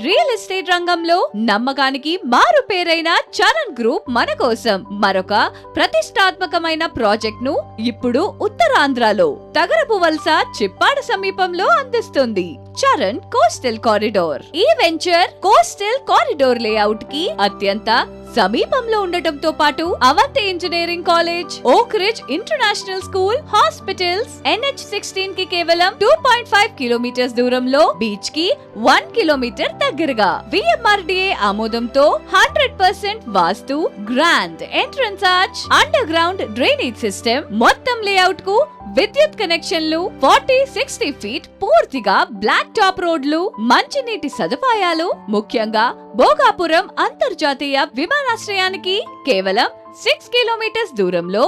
Real estate రంగంలో నమ్మకానికి మారు పేరైన చరణ్ గ్రూప్ మన కోసం మరొక ప్రతిష్టాత్మకమైన ప్రాజెక్ట్ ను ఇప్పుడు ఉత్తరాంధ్రలో తగరపు వలస చిప్పాడ సమీపంలో అందిస్తుంది. Charan coastal corridor. ఈ వెంచర్ కోస్టల్ కారిడోర్ లేఅవుట్ కి అత్యంత సమీపంలో ఉండటంతో పాటు అవంతి ఇంజనీరింగ్ కాలేజ్, ఓక్ ridge international school, hospitals, NH16 కి కేవలం 2.5 కిలోమీటర్స్ దూరంలో, బీచ్ కి 1 కిలోమీటర్ దగ్గరగా, VMRDA ఆమోదంతో 100% vastu, grand entrance arch, underground drainage system, మొత్తం లేఅవుట్ కు విద్యుత్ కనెక్షన్లు, 40-60 ఫీట్ పూర్తిగా బ్లాక్ టాప్ రోడ్లు, మంచినీటి సదుపాయాలు, ముఖ్యంగా భోగాపురం అంతర్జాతీయ విమానాశ్రయానికి కేవలం 6 కిలోమీటర్స్ దూరంలో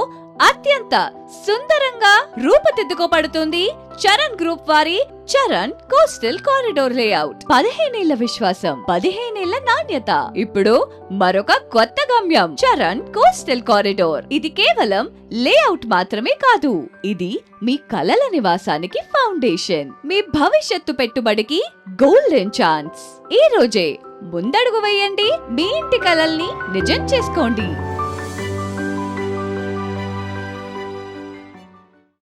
అత్యంత సుందరంగా రూపుదిద్దుకోబడుతుంది చరణ్ గ్రూప్ వారి చరణ్ కోస్టల్ కారిడోర్ లేఅవుట్. 15 ఏళ్ల విశ్వాసం, 15 ఏళ్ల నాణ్యత. ఇప్పుడు మరొక కొత్త గమ్యం చరణ్ కోస్టల్ కారిడోర్. ఇది కేవలం లేఅవుట్ మాత్రమే కాదు, ఇది మీ కలల నివాసానికి ఫౌండేషన్, మీ భవిష్యత్తు పెట్టుబడికి గోల్డెన్ ఛాన్స్. ఈ రోజే ముందడుగు వేయండి, మీ ఇంటి కలల్ని నిజం చేసుకోండి.